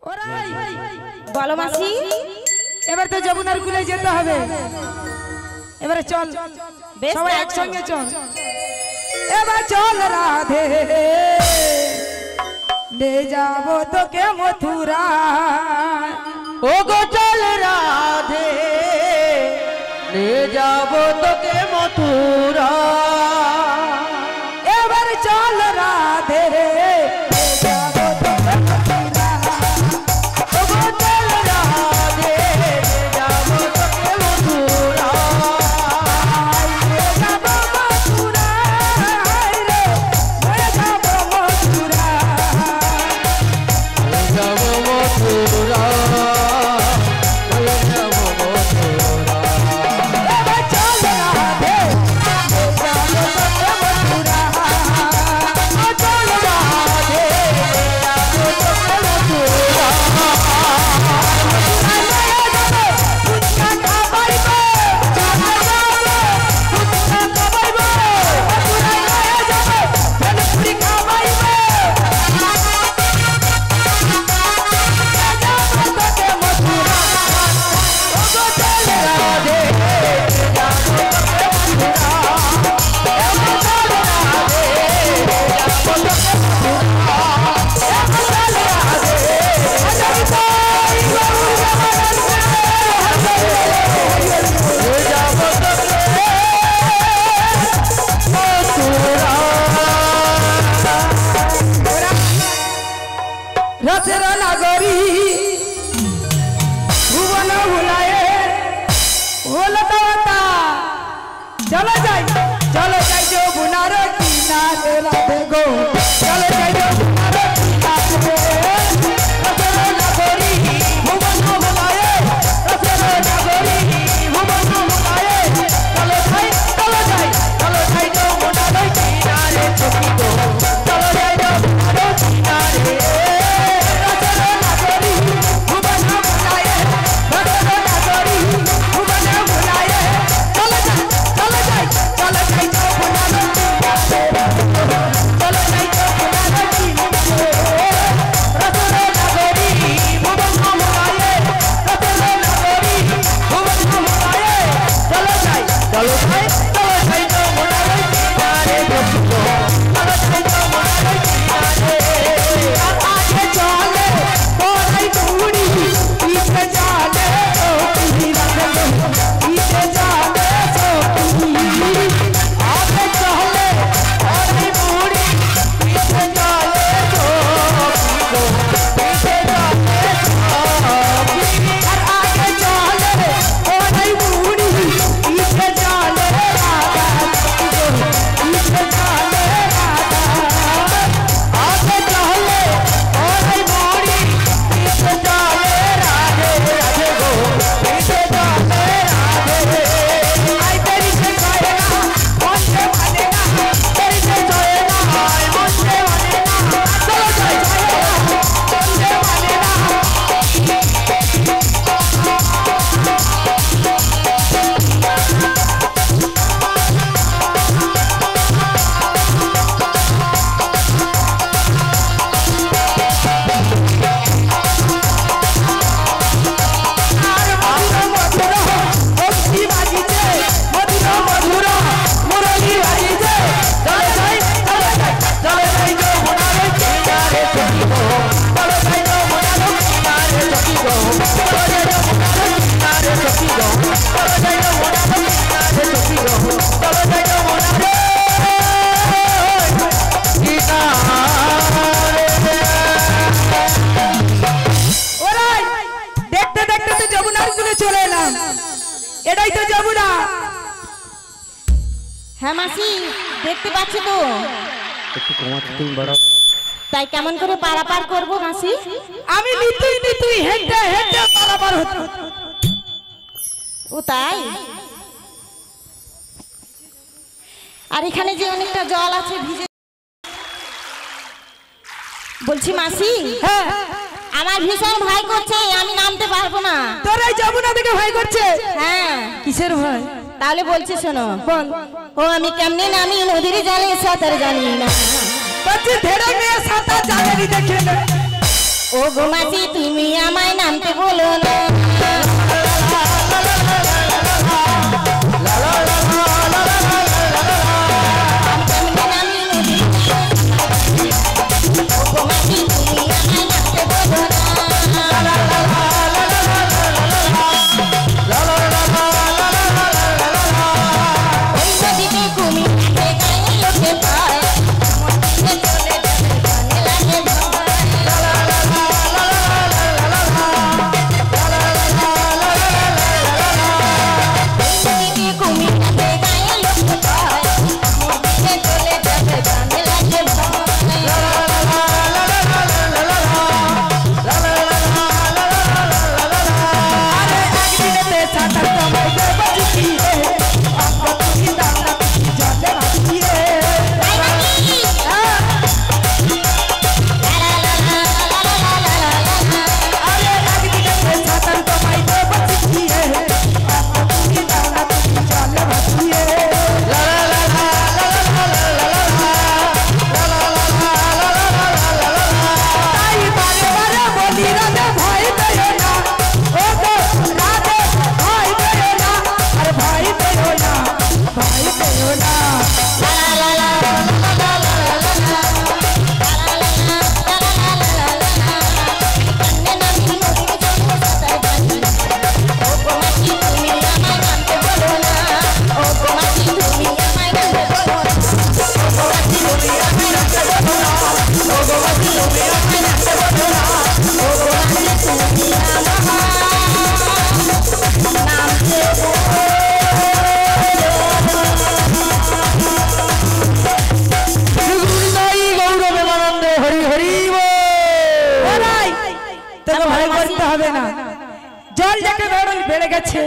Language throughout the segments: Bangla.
বলো মাসি, এবার তো যমুনার কুলে যেতে হবে। এবারে চল সবাই একসঙ্গে চল। এবার চল রাধে ले जाबो तो के मथुरा। ओ गो चल राधे ले जाबो तो के मथुरा। एबार चल राधे ले जाबो तो के मथुरा। ओ गो चल राधे ले जाबो तो के मथुरा। ले जाबो मथुरा रे ले जाबो मथुरा। जाबो मथुरा ले जाबो मथुरा। एबार चल राधे ले जाबो तो के मथुरा। ओ चल राधे ले जाबो तो के मथुरा। रथेर नगरी भुवन भुलाए होलता चलो जाई जो बुनार किनारे राधे गो चलो जाई जो बुनार किनारे। रथेर नगरी भुवन भुलाए रथेर नगरी भुवन भुलाए चलो जाई जो बुनार किनारे चुकी गो चलो जाई जो बुनार किनारे। এটাই তো যমুনা। হ্যাঁ মাসি দেখতে পাচ্ছ তো, একটু কমাতে তুমি বড় তাই কেমন করে পারাপার করব মাসি? আমি নিতুই হেঁটে হেঁটে পারাপার হতো। ও তাই? আর এখানে যে অনেকটা জল আছে ভিজে, বলছি মাসি হ্যাঁ আমার ভীষণ ভয় করছে, আমি নামতে পারবো না। তোর এই যমুনা থেকে ভয় করছে? হ্যাঁ। কিসের ভয়? তাহলে বলছি শোনো। বল। ও আমি কেমনে নামি নদীর জলে সাঁতার জানি না। বলছি ধেড়ে মেয়ে সাঁতার জানেনি দেখে না। ও গো মাসি তুমি আমায় নামতে বলো না জল যাকে বেড়ে গেছে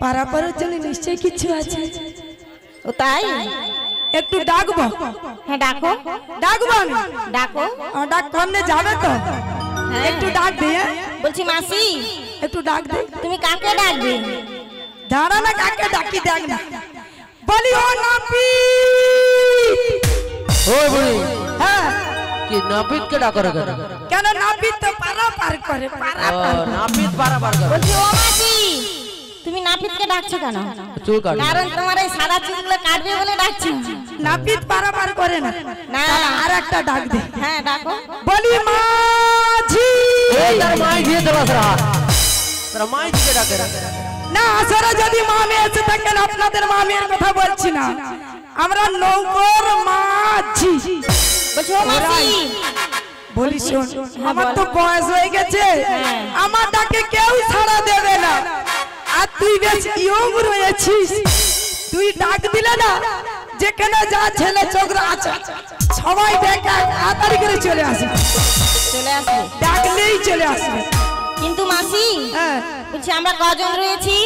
পারাপারের জন্য নিশ্চয়ই কিছু আছে। ও তাই একটু ডাকবো? হ্যাঁ ডাকো। ডাকবো আমি? ডাকো। ডাক সামনে যাবে তো? একটু ডাক দিয়ে বলছি মাসি একটু ডাক দে। তুমি কাকে ডাকবে? দাঁড়া না, কাকে ডাকি দেখ না। বলি ও নাপি। ও বুড়ি হ্যাঁ কি নাপিত কে ডাকো রে? কেন নাপিত তো পারাপার করে, পারাপার। নাপিত পারাপার করে। বলছি ও মাসি তুমি নাপিতকে ডাকছো কেন? চুল কাটো। কারণ তোমার এই সাদা চুলগুলো কাটবে বলে ডাকছি। নাপিত পারাপার করে না। না আর একটা ডাক দে। হ্যাঁ ডাকো। বলি মাঝি। এই তার মাই দিয়ে দেবা সারা। তার মাই দিকে ডাকে না আসলে যদি মামে এসে থাকেন, আপনাদের মামের কথা বলছি না, আমরা নৌকর মাঝি। বলছি ও মাসি বলি শোন, আমার তো বয়স হয়ে গেছে, আমার ডাকে কেউ ছাড়া দেবে না। আর তুই বেশ ইয়ং রয়েছিস, তুই ডাক দিলে না যেখানে যা ছেলে ছোকরা আছে সবাই দেখা তাড়াতাড়ি করে চলে আসবে। চলে আসবে? ডাকলেই চলে আসবে। কিন্তু মাসি হ্যাঁ বলছি আমরা কজন রয়েছি?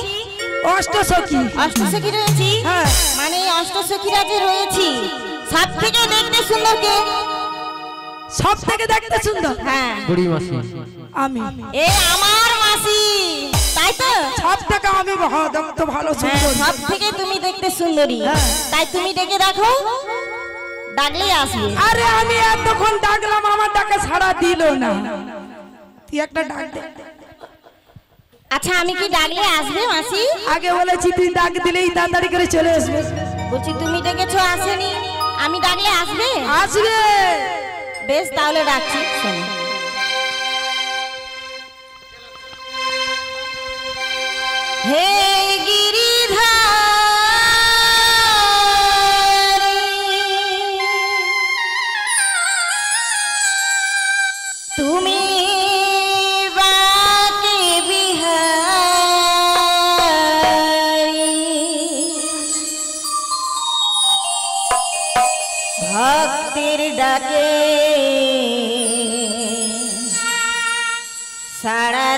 অষ্টসখী। অষ্টসখী রয়েছি? হ্যাঁ। মানে অষ্টসখীরা যে রয়েছি সব থেকে দেখতে সুন্দর কে? সব থেকে দেখতে সুন্দর? হ্যাঁ বুড়ি মাসি আমি। এ আমার মাসি, তাই তো? সব থেকে আমি তো ভালো সুন্দর। সব থেকে তুমি দেখতে সুন্দরী, তাই তুমি ডেকে দেখো, ডাকলেই আসবে। আরে আমি এতক্ষণ ডাকলাম, আমার ডাকে ছাড়া দিল না। তুই একটা ডাক দে। আচ্ছা আমি কি ডাকলে আসবে মাসি? আগে বলেছি তুই ডাক দিলেই তাড়াতাড়ি করে চলে আসবে। বলছি তুমি ডেকেছো আসেনি, আমি ডাকলে আসবে? আসবে। বেশ তাহলে ডাকছি, শোনো। হে গিরিধারী তুমি বাকে বিহারী ভক্তের ডাকে সাড়া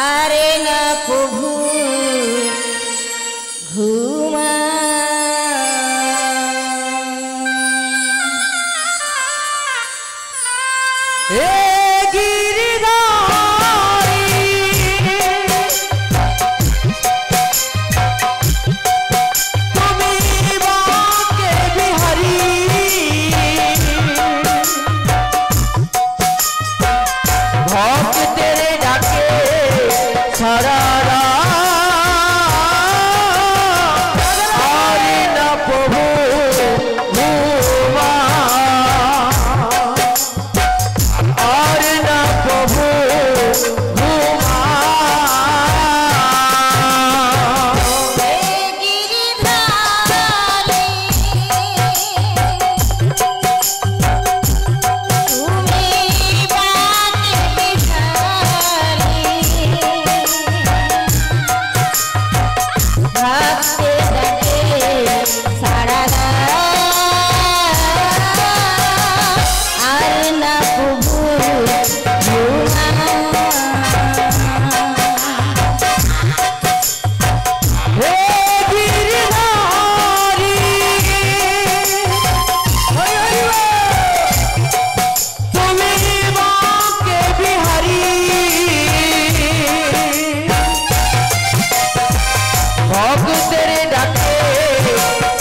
আরে না প্রভু ঘুমা হে গিরিধারী তুমি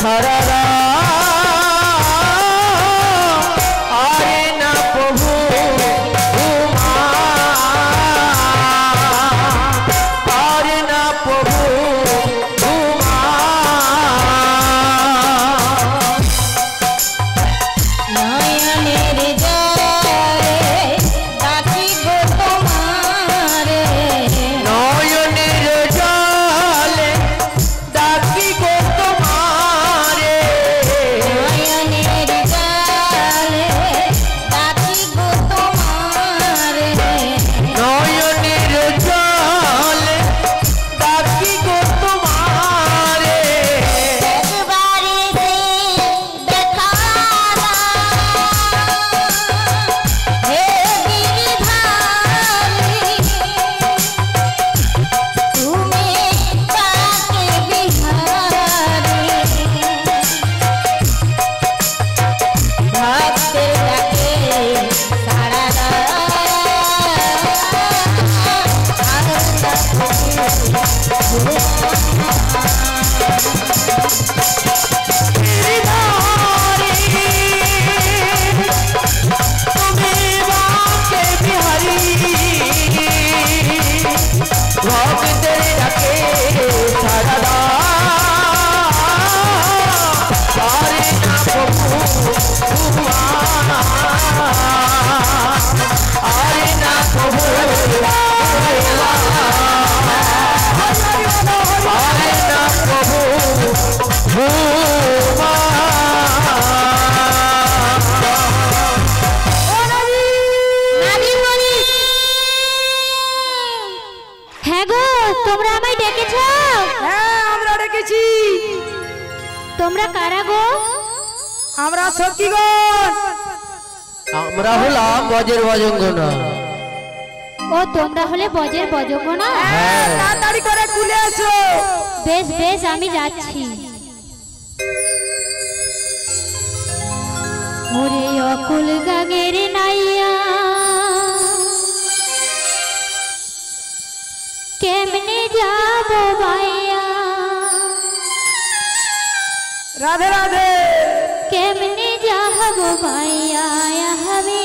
সারা আরে না প্রভু উমা আরে না প্রভু উমা নয়নের জলে ডাকি গো তোমারে নয়নের জলে ডাকি গো তোমারে নয়নের জলে ডাকি গো তোমারে নয়নের জলে ডাকি গো তোমারে একবারে সে দেখা হে গিরিধারী তুমি কাকে বিহারী ভক্তের ডাকে সাড়া তুমি বাকে বিহারি ভক্তের ডাকে সাড়া দাও আরে না প্রভু উমা আরে না প্রভু উমা আরে না প্রভু উমা হ্যাঁ গো তোমরা আমায় ডেকেছো? হ্যাঁ আমরা রেখেছি। তোমরা কারা গো? আমরা সখীগণ। আমরা হলাম বজের বজঙ্গনা। ও তোমরা হলে বজের বজঙ্গনা? হ্যাঁ তাড়াতাড়ি করে কুলে এসো। বেশ বেশ আমি যাচ্ছি। ওরে অকুল গাগের নাইয়া কেমনে যাব ভাইয়া রাধে রাধে। কেমনে যাব ভাইয়া আমি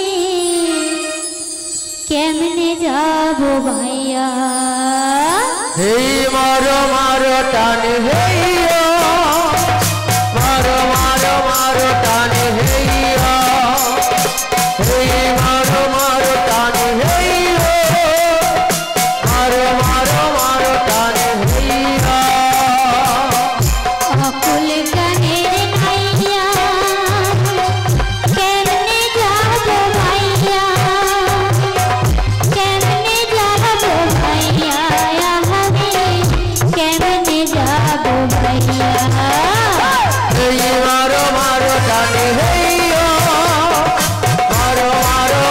কেমনে যাব ভাইয়া হেই মারো মারো টান হেইয়া মারো মারো মারো টান হেইয়া হেই মারো মারো টান হেইয়া মারো মারো মারো টান হেইয়া অকুল গানের নাইয়া কেমনে যাব ভাইয়া কেমনে যাব ভাইয়া আমি কেমনে যাব ভাইয়া হেই মারো মারো টান হেইয়া মারো মারো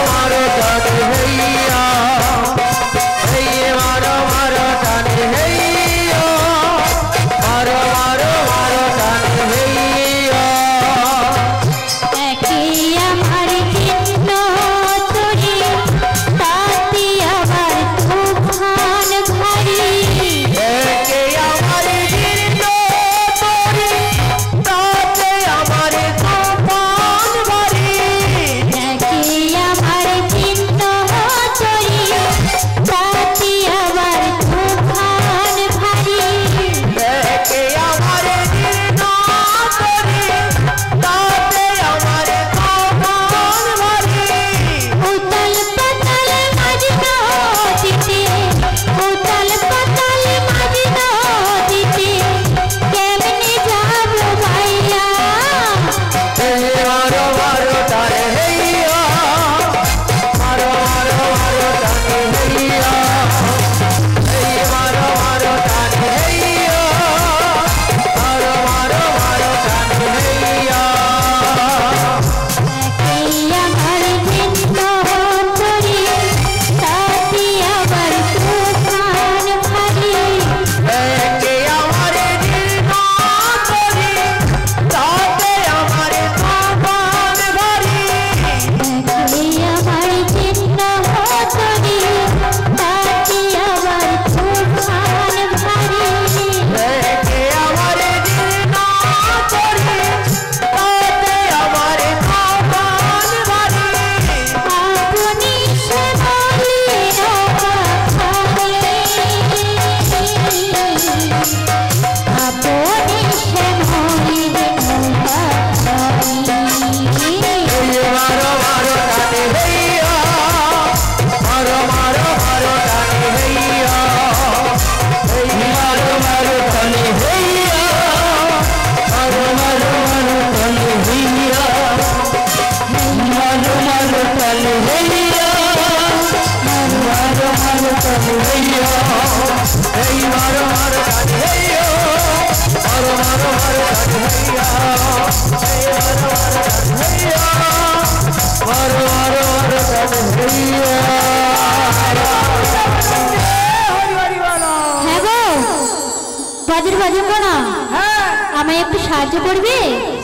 সাহায্য করবে?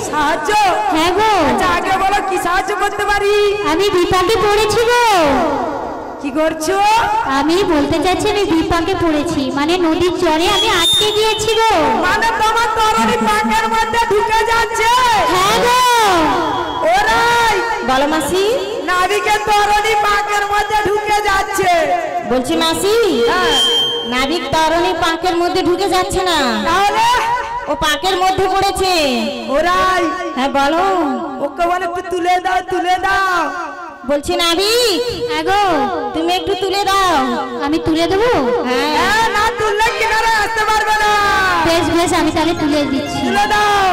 সাহায্য? হ্যাঁ গো। আচ্ছা আগে বলো কি সাহায্য করতে পারি? আমি বিপাকে পড়েছি গো। কি করছো? আমি বলতে চাচ্ছি আমি বিপাকে পড়েছি, মানে নদীর চরে আমি আটকে গিয়েছি গো। মানে তোমার তরণী পাকের মধ্যে ঢুকে যাচ্ছে? হ্যাঁ গো। ওরাই বলো মাসি। নাবিকের তরণী পাকের মধ্যে ঢুকে যাচ্ছে। বলছি মাসি, নাবিক তরণী পাকের মধ্যে ঢুকে যাচ্ছে না, তাহলে ও পাকের মধ্যে পড়েছে। ওরাই হ্যাঁ বলো। ওকে বলে একটু তুলে দাও, তুলে দাও। বলছি নাবিক, হ্যাঁ গো। তুমি একটু তুলে দাও। আমি তুলে দেবো? হ্যাঁ, না তুললে কিনারে আসতে পারবে না। বেশ বেশ, আমি তাহলে তুলে দিচ্ছি। তুলে দাও।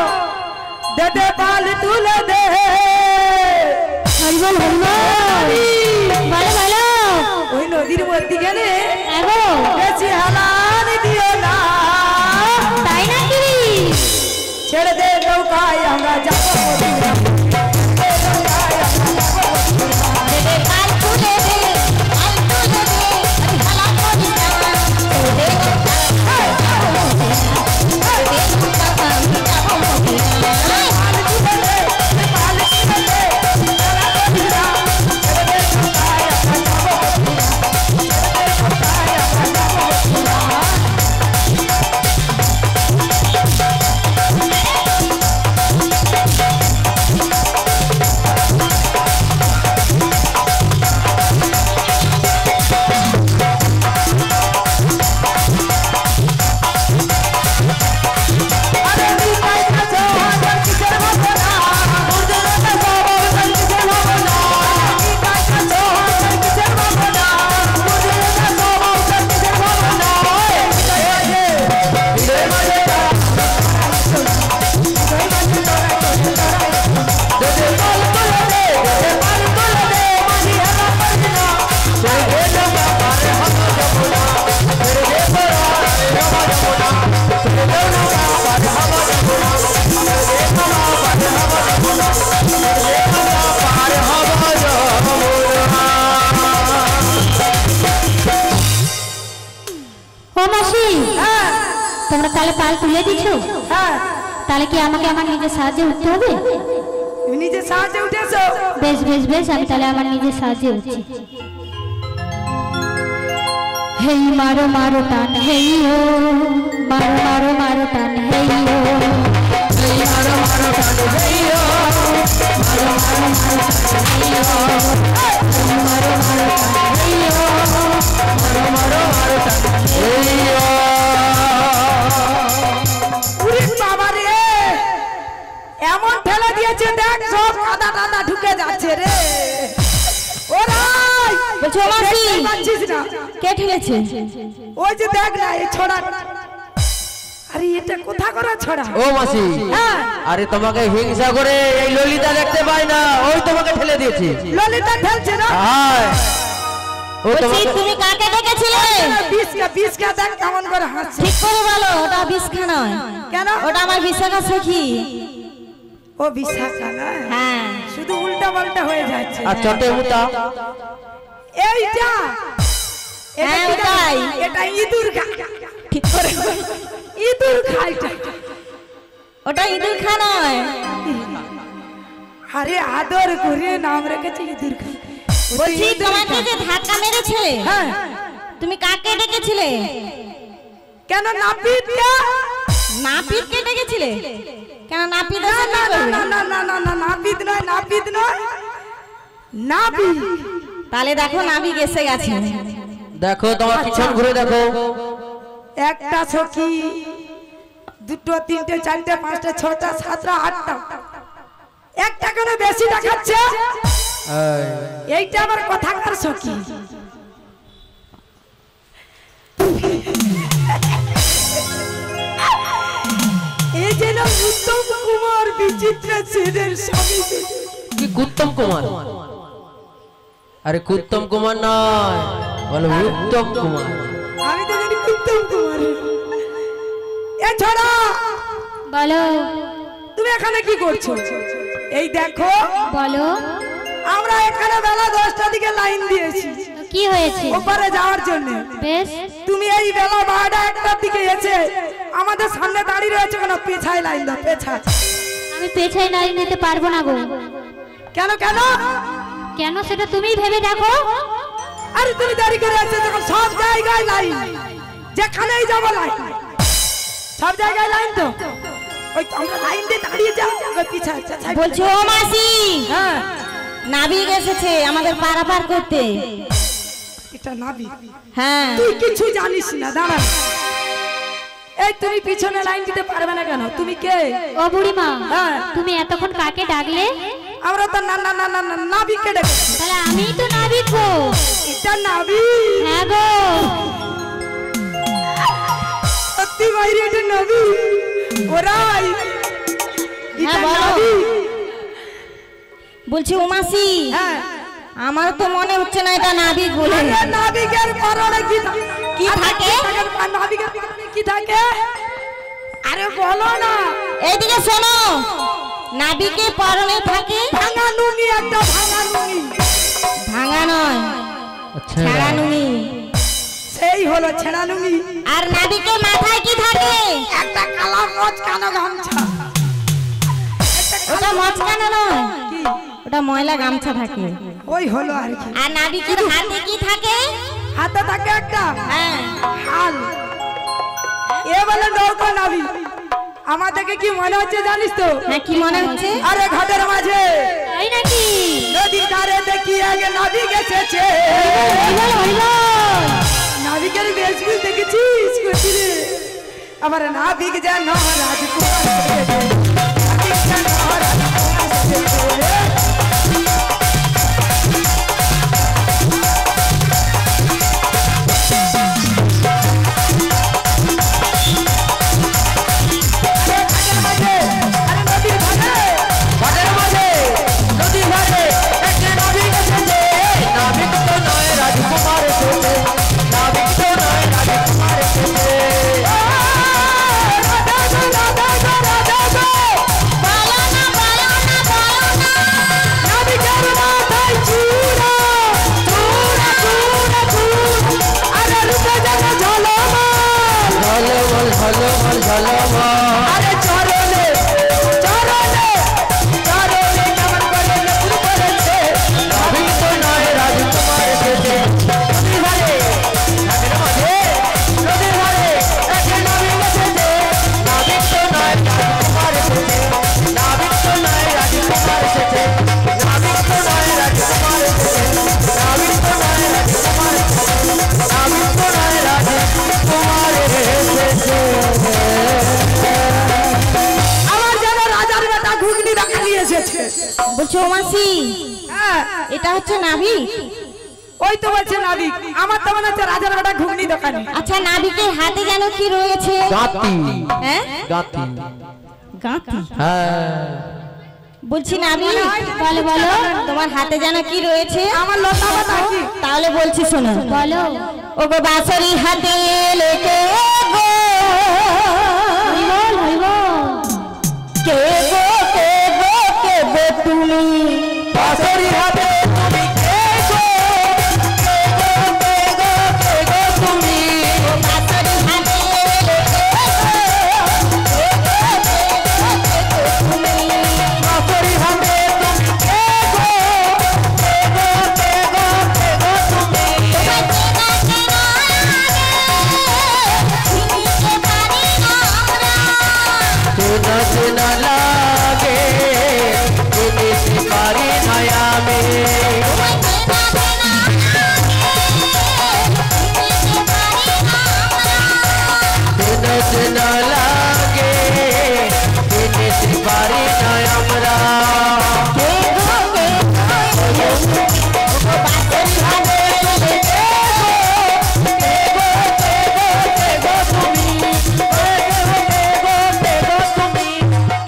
দে দে পাল তুলে দে। হরিবল হরিবল। বলো বলো। ওই নদীর মধ্যে গেলে হ্যাঁ গো। বেশি হালান দিও না। তাই নাকি? ছেড়ে দে নৌকায় আমরা যাবো মদিনা। পাল তুলে দে, পাল তুলে দে, আমি ভালা করি না। দে তোমরা তাহলে পাল তুলে দিছো? হ্যাঁ। তাহলে কি আমাকে আমার নিজের সাহায্যে উঠতে হবে? তুমি নিজের সাহায্যে উঠেছো? বেশ বেশ বেশ, আমি তাহলে আমার নিজের সাহায্যে উঠছি। হেই মারো মারো টান হেই ও, মারো মারো মারো টান হেই ও, হেই মারো মারো টান হেই ও, মারো মারো মারো টান হেই ও, হেই মারো মারো টান হেই ও, মারো মারো মারো টান হেই ও। উরে বাবা রে, এমন ঠেলা দিয়েছে দেখ সব কাদা টাদা ঢুকে যাচ্ছে রে। ওরাই বলছো মাসি, পাচ্ছিস না? কে ঠেলেছে? ওই যে দেখ না এই ছড়া। আরে এটা কোথা করা ছড়া? ও মাসি, হ্যাঁ। আরে তোমাকে হিংসা করে এই ললিতা দেখতে পাই না, ওই তোমাকে ঠেলে দিয়েছে। ললিতা ঠেলছে না? হ্যাঁ, ও বলছি তোমাকে তুমি কাকে ডেকেছিলে? বিস্কা দেখ কেমন করে হাসছে। ঠিক করে বলো, ওটা বিস্কা নয়। কেন? ওটা আমার বিশাখা সখী। ও বিশাখা না? হ্যাঁ। শুধু উল্টা পাল্টা হয়ে যাচ্ছে। আর চটে মুতা এইটা হ্যাঁ, ওটাই। এটা ইঁদুর খা। ঠিক করে বলো। ইঁদুর খাইটা। ওটা ইঁদুর খা নয়। আরে আদর করে নাম রেখেছে ইঁদুর খা। বলছি তোমাকে যে ধাক্কা মেরেছে, হ্যাঁ, তুমি কাকে ডেকেছিলে? কেন নাপিত? নাপিতকে ডেকেছিলে? কেন নাপিত না আছে না কি করবে? না না না না না নাপিত নয়, নাপিত নয়, নাবি। তাহলে দেখো নাবিক এসে গেছে। দেখো তোমার পিছন ঘুরে দেখো। একটা সখী, দুটো, তিনটে, চারটে, পাঁচটা, ছটা, সাতটা, আটটা, একটা কেন বেশি দেখাচ্ছে? এইটা আমার কথাকার সখী। এই যেন উত্তম কুমার বিচিত্র সেনের স্বামী। কি কুত্তম কুমার? আরে কুত্তম কুমার নয়, বলো উত্তম কুমার। আমি তো জানি উত্তম কুমার। এ ছড়া, বলো তুমি এখানে কি করছো? এই দেখো, বলো। আমরা এখানে বেলা 10টার দিকে লাইন দিয়েছি কি হয়েছে? ওপারে যাওয়ার জন্য। বেশ। তুমি এই বেলা 12টা 1টার দিকে এসে আমাদের সামনে দাঁড়িয়ে রয়েছে কেন? পেছায় লাইন দাও, পেছায়। আমি পেছায় লাইন নিতে পারবো না গো। কেন কেন কেন সেটা তুমিই ভেবে দেখো। আরে তুমি দাঁড়িয়ে করে আছো যখন সব জায়গায় লাইন, যেখানেই যাবো লাইন, সব জায়গায় লাইন। তো ওই আমরা লাইন দিয়ে দাঁড়িয়ে যাও, পিছায়। বলছো ও মাসি, হ্যাঁ নাবিক এসেছে আমাদের পারাপার করতে। এটা নাবি? হ্যাঁ। তুই কিছু জানিস না, দাঁড়া। এই তুমি পিছনে লাইন দিতে পারবে না কেন? তুমি কে? ও বুড়িমা, হ্যাঁ। তুমি এতক্ষণ কাকে ডাকলে? আমরা তো না না না না না নাবিককে ডেকেছি। তাহলে আমিই তো নাবিক গো। এটা নাবি? হ্যাঁ গো। সত্যি বাইরে এটা নাবি? ওরাই এটা বলো। নাবি? বলছি ও মাসি, হ্যাঁ। আমার তো মনে হচ্ছে না এটা নাবিক বলে। আরে নাবিকের পরনে কি কি থাকে? নাবিকের পরনে কি থাকে? আরে বলো না। এইদিকে শোনো, নাবিকের পরনে থাকে ভাঙা নুঙ্গি, একটা ভাঙা নুঙ্গি। ভাঙা নয়, আচ্ছা ছেঁড়া নুঙ্গি। সেই হলো ছেঁড়া নুঙ্গি। আর নাবিকের মাথায় কি থাকে? একটা কালা মচকানো গামছা। ওটা মচকানো নয়, ওটা ময়লা গামছা থাকে। ওই হলো আর কি। আর নাবিকের হাতে কি থাকে? হাতে থাকে একটা হ্যাঁ। হাল। এ বলে নৌকা নাবি। আমাদেরকে কি মনে হচ্ছে জানিস তো? হ্যাঁ, কি মনে হচ্ছে? আরে ঘাটের মাঝে তাই নাকি? নদীর ধারে দেখি আগে নাবিক এসেছে। নাবিকের বেশভূষ দেখেছিস? কইছিরে আবার নাবিক যেন রাজকুমার সেজেছে। নাবিক যেন রাজকুমার সেজেছে। বলছো ও মাসি, হ্যাঁ, এটা হচ্ছে নাবিক? ওই তো বলছে নাবিক। আমার তো মনে হচ্ছে রাজার বেটা ঘুগনি দোকানে। আচ্ছা, নাবিকের হাতে যেন কি রয়েছে? গাতি। হ্যাঁ, গাতি। গাঁতি। হ্যাঁ। বলছি নাবিক, বলো বলো, তোমার হাতে যেন কি রয়েছে? আমার লতা পাতা কি? তাহলে বলছি শোনো। বলো। ওগো বাঁশরি হাতে লেকে গো, হইবল হইবল। কে গো কে গো কে গো তুমি? বাঁশরি হাতে তুমি কে গো? কে গো কে গো কে গো তুমি? ও বাঁশরি হাতে লেকে গো, কে গো কে গো কে গো তুমি? বাঁশরি হাতে তুমি কে গো? কে গো কে গো কে গো তুমি? তোমায় চেনা চেনা লাগে, চিনিতে পারি না আমি। চেনা চেনা লাগে, চিনিতে পারি না আমরা। কে গো কে গো ও বাঁশরি হাতে লেকে গো, কে গো কে গো কে গো তুমি? কে গো কে গো কে গো তুমি?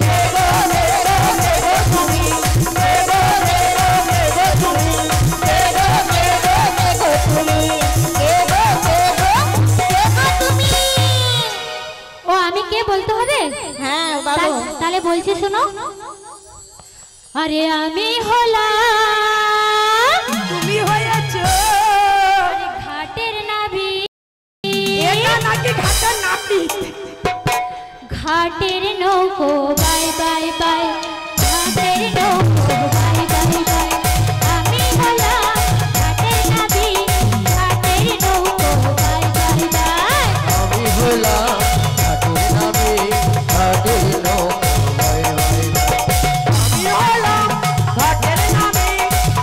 কে গো কে গো কে গো তুমি? কে গো কে গো কে গো তুমি? কে গো কে গো কে গো তুমি? কে গো কে গো কে গো তুমি? ও আমি কে বলতে হবে? হ্যাঁ বাবু। তাহলে বলছি শোনো। আরে আমি হলাম তুমি হয়েছো ঘাটের নাবিক। এটা নাকি ঘাটের নাবিক? ঘাটের নৌকো বাই বাই বাই, ঘাটের নৌকো বাই বাই বাই, আমি হলাম ঘাটের নাবি, ঘাটের নৌকো বাই বাই বাই। আমি হলাম ঘাটের নাবি, ঘাটের নৌকো বাই বাই বাই। আমি হলাম ঘাটের নাবি,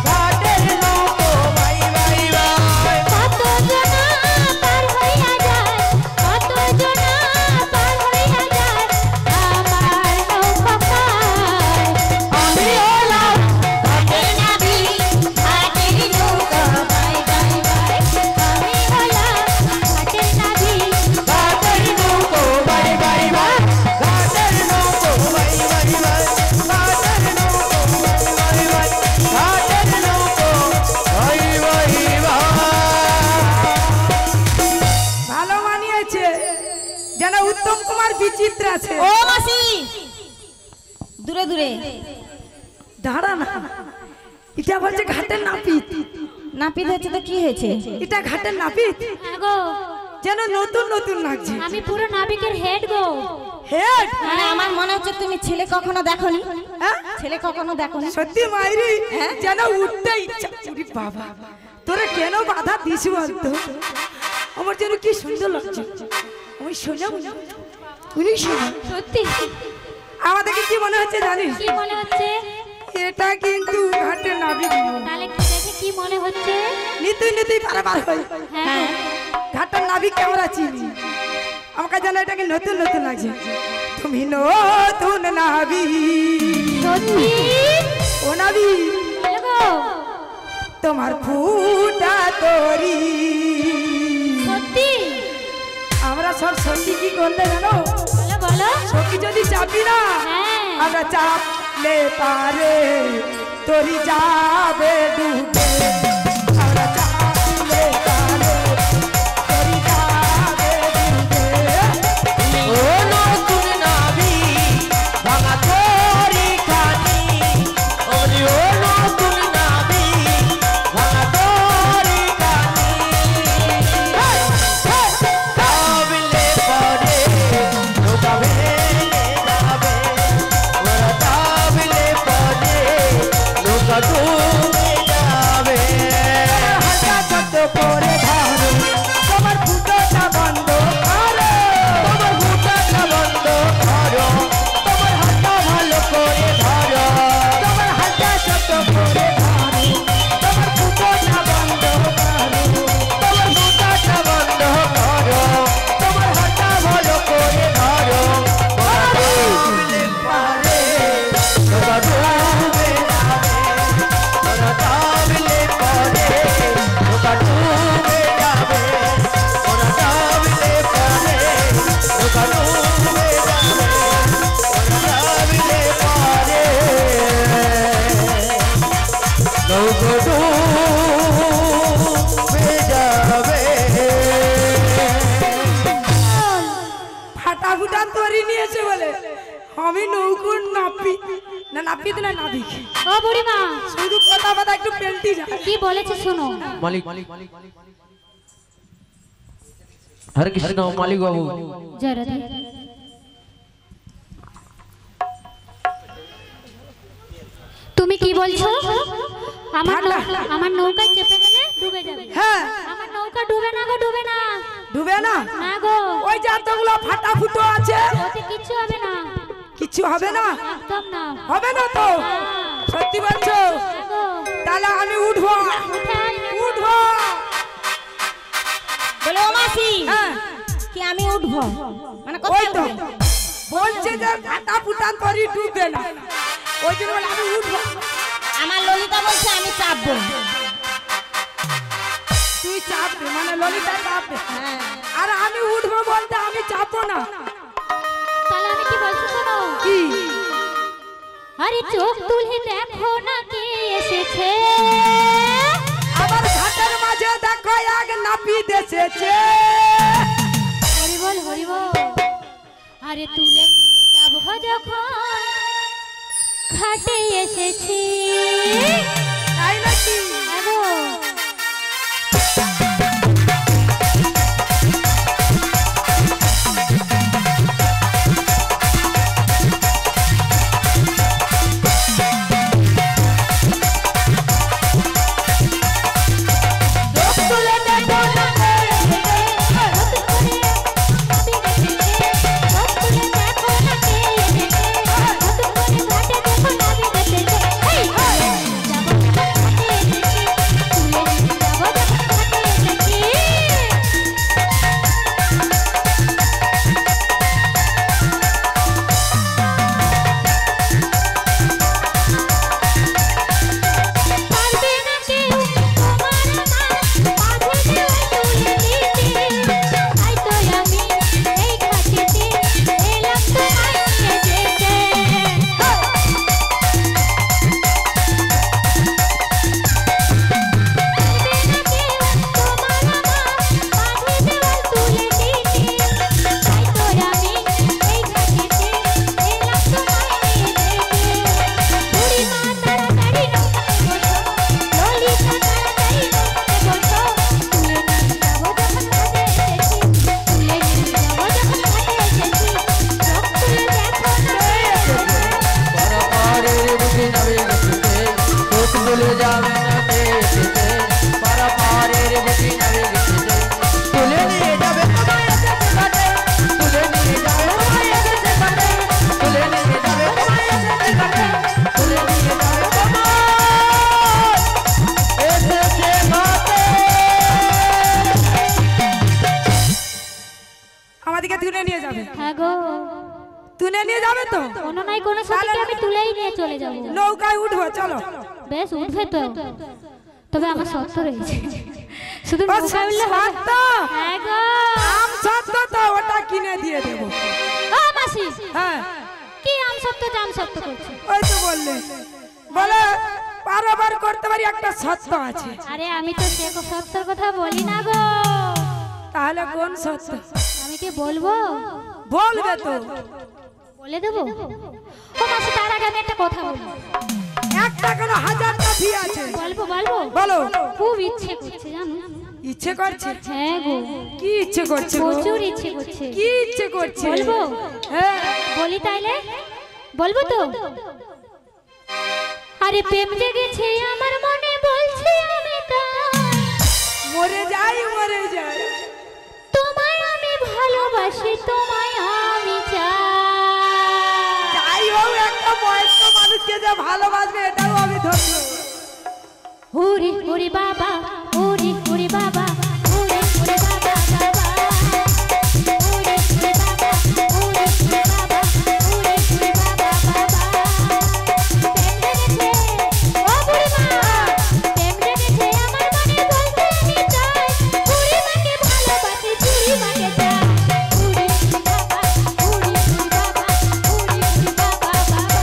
ঘাটের নৌকো বাই বাই বাই। কত জনা পার হইয়া যায়, কত জনা পার হইয়া যায়, আমার নৌকা পার। আমি হলাম ঘাটের নাবি, ঘাটের নৌকা বাই বাই বাই। আমি হলাম ঘাটের নাবি, ঘাটের নৌকো বাই বাই বাই, ঘাটের নৌকো বাই বাই বাই, ঘাটের নৌকো বাই বাই বাই, ঘাটের নৌকো বাই বাই বাই। ভালো মানিয়েছে, যেন উত্তম কুমার বিচিত্র আছে। ও মাসি দূরে দূরে দাঁড়া না, এটা বলছে ঘাটের নাপিত। নাপিত হচ্ছে তো কি হয়েছে? এটা ঘাটের নাপিত, হ্যাঁ গো, যেন নতুন নতুন লাগছে। আমি পুরো নাবিকের হেড গো। হেড মানে আমার মনে হচ্ছে তুমি ছেলে কখনো দেখোনি। হ্যাঁ? ছেলে কখনো দেখোনি। সত্যি মাইরি, হ্যাঁ? যেন উঠতে ইচ্ছা। ওরে বাবা, তোরা কেন বাধা দিস বলতো? আমার যেন কি সুন্দর লাগছে। আমি শোনা উনি শোনা। সত্যি আমাদেরকে কি মনে হচ্ছে জানিস? কি মনে হচ্ছে? এটা কিন্তু ঘাটের নাবিক নয়। তাহলে কি দেখে কি মনে হচ্ছে? নিতুই নিতুই পারাবার হয়। হ্যাঁ ঘাটের নাবিককে আমরা চিনি। আমাকে যেন এটাকে নতুন নতুন লাগছে। তুমি নতুন নাবিক, সত্যি ও নাবিক, বলো গো, তোমার ফুটা তরি। সত্যি আমরা সব সত্যি কি করলে জানো? বলো বলো। সত্যি যদি চাপি না, হ্যাঁ আমরা চাপলে পারে তরি যাবে ডুবে। আমরা চাপলে পারে তরি যাবে ডুবে। ও নতুন নাবি, ভাঙা তরি খানি। ওরে ও নতুন নাবি, ভাঙা তরি খানি। তাবিলে পরে নৌকা ভেঙে যাবে, ওরা তাবিলে পরে নৌকা ডুবে যাবে। হালকা ছোট্ট করে ধরো, তোমার ফুটোটা বন্ধ করো। তোমার বুটাটা বন্ধ করো, তোমার হাতটা ভালো করে ধরো। তোমার হালকা ছোট্ট করে ধরো, তোমার ফুটোটা বন্ধ করো। তোমার বুটাটা বন্ধ করো, তোমার হাতটা ভালো করে ধরো। তাবিলে পরে নৌকা ডুবে যাবে, ওরা তাবিলে পরে নৌকা ডুবে যাবে, ওরা তাবিলে পরে নৌকা ডুবে যাবে, ওরা তাবিলে পরে নৌকা ডুবে যাবে। ফাটা ফুটা তরি নিয়েছে বলে আমি নৌকুর নাপিত না, নাপিত না নাবিক। ও বুড়িমা শুধু কথা কথা একটু পেল্টি যায়। কি বলেছে শোনো। মালিক হরে কৃষ্ণ, মালিক বাবু। জয় রাধে। তুমি কি বলছো? আমার নৌকায় চেপে গেলে ডুবে যাবে। হ্যাঁ, আমার নৌকা ডুবে না গো, ডুবে না। ডুবে না। না গো, ওই যে এতগুলো ফাটা ফুটো আছে, ওতে কিচ্ছু হবে না, কিছু হবে না। একদম না। হবে না তো? সত্যি বলছো? হ্যাঁ গো, তাহলে আমি উঠবো, উঠে আয় না। উঠবো। বলে ও মাসি হ্যাঁ, কি আমি উঠবো? মানে ওই কোথায় তো উঠবে? বলছে যে ফাটা ফুটা তরি ডুবে না, ওই জন্য বলে আমি উঠবো। আমার ললিতা বলছে আমি চাপবো। তুই চাপবে মানে ললিতা চাপবে, হ্যাঁ আর আমি উঠবো বলতে আমি চাপবো না। তাহলে আমি কি বলছি শোনো। কি? আরে চোখ তুলে দেখো না কে এসেছে। আবার ঘাটের মাঝে দেখো এক নাপিত এসেছে। হরি বল হরি বল। আরে তুলে নিয়ে যাবো যখন ঘাটে এসেছি। তাই নাকি? হ্যাঁ গো। যাবে গেছে চোখ তুলে যাবে না পেয়েছে পারা পারের বুঝি যাবে গেছে তুলে নিয়ে যাবে তোমায় এসে কাটে তুলে নিয়ে যাবে তোমায় এসে কাটে তুলে নিয়ে যাবে তোমায় এসে কাটে তুলে নিয়ে যাবে তোমায় এসে কাটে আমাদেরকে তুলে নিয়ে যাবে। হ্যাঁ গো, তুলে নিয়ে যাবে তো? কোনো নাই কোনো সতীকে আমি তুলেই নিয়ে চলে যাব। নৌকায় উঠবো চলো। বেশ উঠবে তো, তবে আমার শর্ত রয়েছে। শুধু ও, নৌকায় উঠলে হবে? শর্ত? হ্যাঁ গো। আম সত্য তো ওটা কিনে দিয়ে দেবো। ও মাসি, হ্যাঁ কি আম সত্য জাম সত্য করছো? ওই তো বললে বলে বারবার করতে পারি একটা সত্য আছে। আরে আমি তো সে সত্যর কথা বলি না গো। তাহলে কোন সত্য? আমি কি বলবো? বলবে তো। বলে দেবো? ও মাসি, তার আগে আমি একটা কথা বলবো। একটা কেন হাজারটা ফি আছে। বলবো বলবো? বলো। খুব ইচ্ছে করছে জানো। ইচ্ছে করছে? হ্যাঁ গো, কি ইচ্ছে করছে গো? প্রচুর ইচ্ছে করছে। কি ইচ্ছে করছে? বলবো? হ্যাঁ বলি তাইলে? বলবো তো? আরে প্রেম জেগেছে আমার মনে, বলছি আমি তাই। মরে যাই মরে যাই। তোমায় আমি ভালোবাসি, তোমায় আমি চাই। যাই হোক একটা বয়স্ক মানুষকে যে ভালোবাসবে এটাও আমি ধরব। ওরে ওরে বাবা, ওরে ওরে বাবা, ওরে ওরে বাবা বাবা, ওরে ওরে বাবা, ওরে ওরে বাবা, ওরে ওরে বাবা বাবা। প্রেম জেগেছে, ও বুড়িমা, প্রেম জেগেছে আমার মনে, বলতে আমি চাই। বুড়িমাকে ভালোবাসি, বুড়িমাকে চাই। ওরে ওরে বাবা, ওরে ওরে বাবা, ওরে ওরে বাবা বাবা।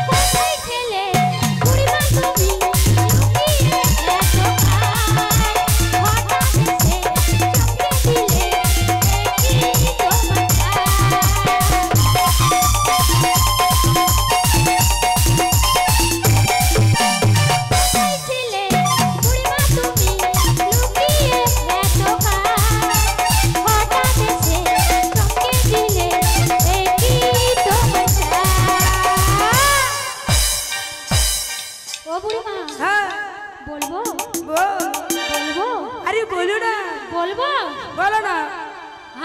কোথায় ছেলে বুড়িমা তুমি, লুকিয়ে এসো খাই। হঠাৎ এসে চমকে দিলে, দেখি তোমার কোথায় ছেলে বুড়িমা তুমি, লুকিয়ে এসো খাই। হঠাৎ এসে চমকে দিলে, দেখি তোমার ও বুড়িমা, হ্যাঁ বলবো বল। বলবো আরে বলো না। বলবো? বলো না।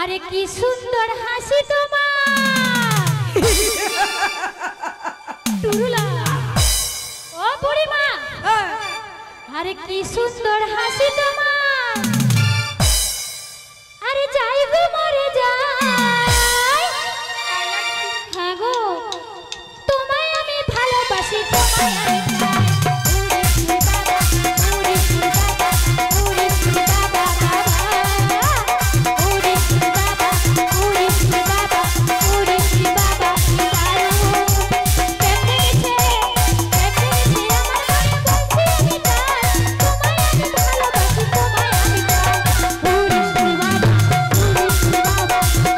আরে কি সুন্দর হাসি তোমার টুরুলা। ও বুড়িমা, হ্যাঁ আরে কি সুন্দর হাসি তোমার। আরে যাই গো মরে যাই। হ্যাঁ গো, তোমায় আমি ভালোবাসি, তোমায় আমি চাই। উড়ে উড়ে বাবা, উড়ে উড়ে বাবা, উড়ে উড়ে বাবা, উড়ে উড়ে বাবা, উড়ে উড়ে বাবা, উড়ে উড়ে বাবা। প্রেম জেগেছে, প্রেম জেগেছে আমার মনে, বলছি আমি তাই। তোমায় আমি ভালোবাসি, তোমায় আমি চাই। উড়ে উড়ে বাবা,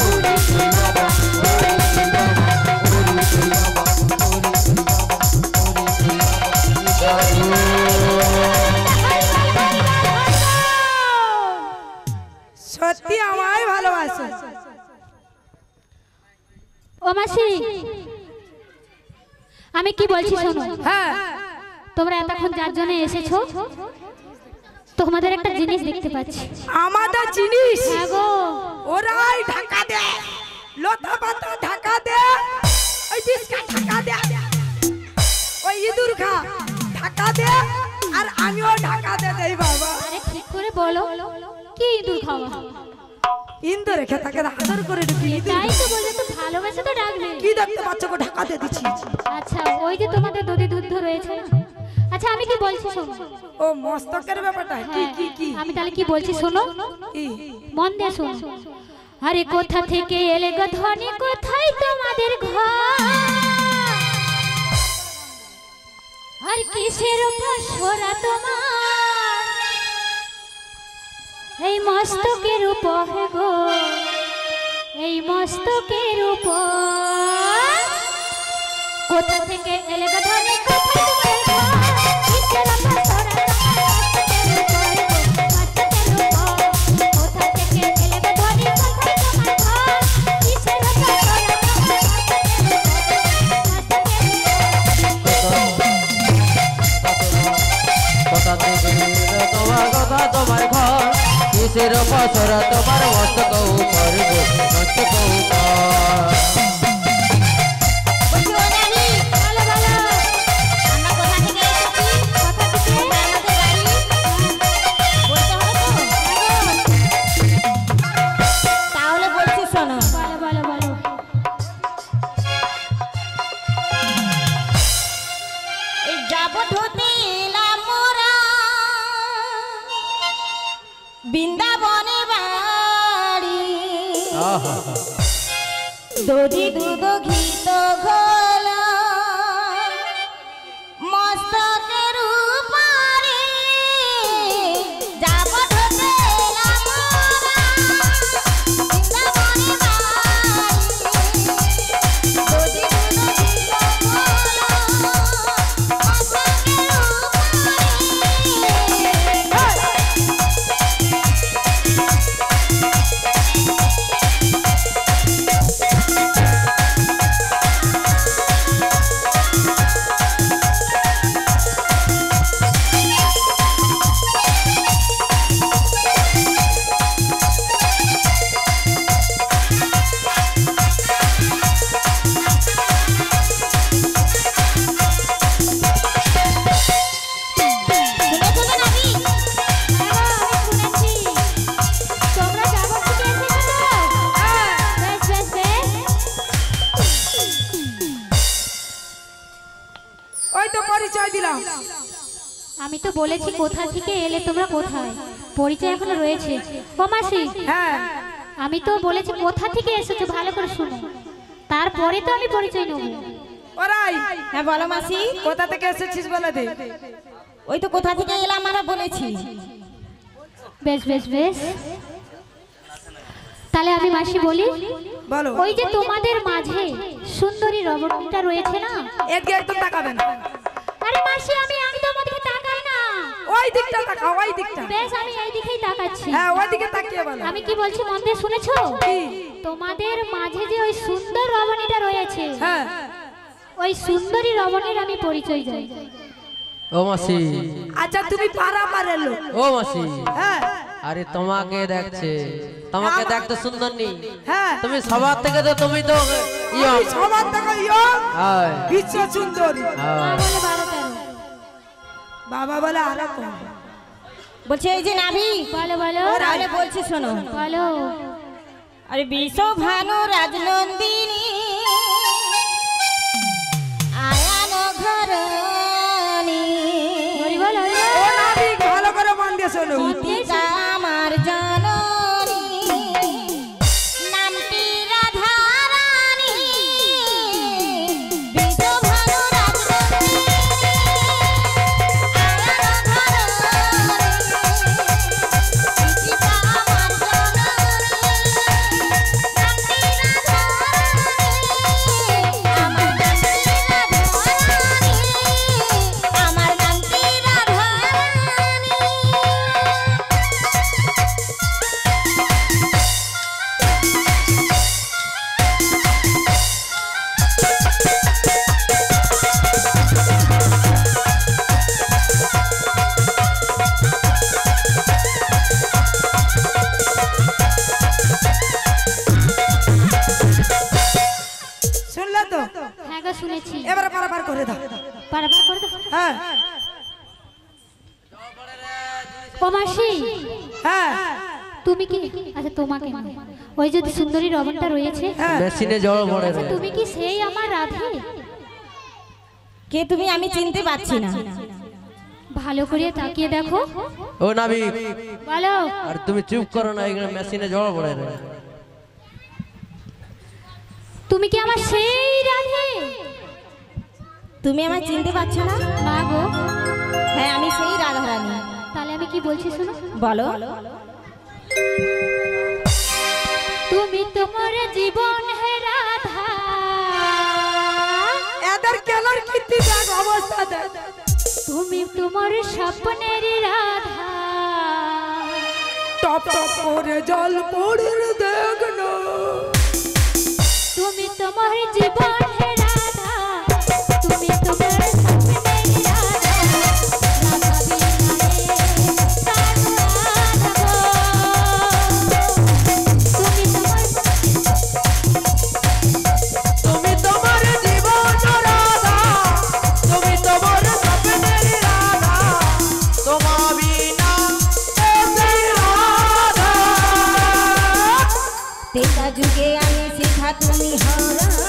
উড়ে উড়ে বাবা, উড়ে উড়ে বাবা, উড়ে উড়ে সত্যি আমায় ভালোবাসে। ও মাসি, আমি কি বলছি শোনো। হ্যাঁ তোমরা এতক্ষণ যার জন্য এসেছো, তোমাদের একটা জিনিস দেখতে পাচ্ছি। আমাদের জিনিস হ্যাঁ গো, ওরাই ঢাকা দে, লতা পাতা ঢাকা দে, ওই ডিসকা ঢাকা দে, ওই ইঁদুর খা ঢাকা দে, আর আমিও ঢাকা দে দেই বাবা। আরে ঠিক করে বলো, কি ইঁদুর খাওয়া? ইন্দুর রেখে তাকে আদর করে ঢুকি। তাই তো বলে, তো ভালোবেসে তো ডাকবে। কি দেখতে পাচ্ছ গো, ঢাকা দিয়ে দিচ্ছি। আচ্ছা, ওই যে তোমাদের দধি দুধ রয়েছে না। আচ্ছা, আমি কি বলছি শোনো। ও মস্তকের ব্যাপারটা কি হ্যাঁ, কি কি আমি তাহলে কি বলছি শোনো, কি? মন দিয়ে শোনো। আরে কোথা থেকে এলে গো ধনী, কোথায় তোমাদের ঘর? আর কিসের উপসরা তোমার এই মস্তকের উপর গো, এই মস্তকের উপর কোথা থেকে এলে গো ধনে কোথায় তোমার ঘর? কিসের উপসরা তোমার ঘর কিসের উপসর তোমার মস্তক উপর গো, মস্তক উপর। তাহলে বলছি শোনো। বলো বলো বলো। এই যাবো ধুতে এলাম মোরা বৃন্দাবনে বাড়ি, দধি দুধ ঘিত ঘোল মস্তকের উপরে যাবো ধুতে এলাম মোরা বৃন্দাবনে বাড়ি, দধি দুধ ঘিত ঘোল মস্তকের ওই তো পরিচয় দিলাম। আমি তো বলেছি কোথা থেকে এলে তোমরা কোথায়, পরিচয় এখনো রয়েছে। ও মাসি, হ্যাঁ আমি তো বলেছি কোথা থেকে এসেছো ভালো করে শুনো, তারপরে তো আমি পরিচয় নেব। ওরাই হ্যাঁ বলো মাসি। কোথা থেকে এসেছিস বলে দে। ওই তো কোথা থেকে এলাম আমরা বলেছি। বেশ বেশ বেশ, তাহলে আমি মাসি বলি। বলো। ওই যে তোমাদের মাঝে সুন্দরী রমণীটা রয়েছে না, এদিকে একদম তাকাবেন। আরে মাসি আমি একদম ওদিকে তাকাই না, ওই দিকটা তাকাও, ওই দিকটা। বেশ আমি এই দিকেই তাকাচ্ছি। হ্যাঁ ওই দিকে তাকিয়ে বলো। আমি কি বলছি মন দিয়ে শুনেছো? কি? তোমাদের মাঝে যে ওই সুন্দর রমণীটা রয়েছে, হ্যাঁ ওই সুন্দরী রমণীর আমি পরিচয় যাই। ও মাসি, আচ্ছা তুমি পাড়া পারের লোক। ও মাসি, হ্যাঁ আরে তোমাকে দেখছে, তোমাকে দেখতে সুন্দর নি, হ্যাঁ তুমি সবার থেকে তো তুমি তো ইয়ং। আমি সবার থেকে ইয়ং, হ্যাঁ বিশ্ব সুন্দরী। হ্যাঁ। বলে 12-13 বাবা বলে আরো কম। বলছি এই যে নাভি। বলো বলো তাহলে বলছি শোনো। বলো। আরে বিশ্ব ভানু রাজনন্দিনী আয়ান ঘরণী হরি বল হরি বল। ও নাবি ভালো করে মন দিয়ে শোনো। পিতা আমার জননী নামটি রাধা রানী, বিশ্ব ভানু রাজনন্দিনী আয়ান ঘরণী, পিতা আমার শুনলে তো? হ্যাঁ গো শুনেছি। এবারে পারাপার করে দাও। পারাপার করে দাও। হ্যাঁ ও মাসি, হ্যাঁ তুমি কি, আচ্ছা তোমাকে না, ওই যে সুন্দরী রমণটা রয়েছে, হ্যাঁ মেশিনে জল পড়ে আচ্ছা তুমি কি সেই আমার রাধে? কে তুমি? আমি চিনতে পারছি না। ভালো করে তাকিয়ে দেখো। ও নাবি, বলো। আর তুমি চুপ করো না, এখানে মেশিনে জল পড়ে রে। তুমি কি আমার সেই রাধে? তুমি আমায় চিনতে পারছো না? না গো। হ্যাঁ আমি সেই রাধারানী। তাহলে আমি কি বলছি শোনো। বলো। তুমি তোমার জীবন হে রাধা, এদের কেলার কীর্তি দেখ অবস্থা দেখ। তুমি তোমার স্বপ্নের রাধা, টপ টপ করে জল পড়ে দেখ না। তুমি তোমার জীবন হে রাধা, তুমি তোমার স্বপ্নের রাধা, রাধা তুমি তোমার জীবন রাধা, তুমি তোমার স্বপ্নের রাধা, তোমার বিনা রাধা। তেতা যুগে আমি শিখা তুমি হরা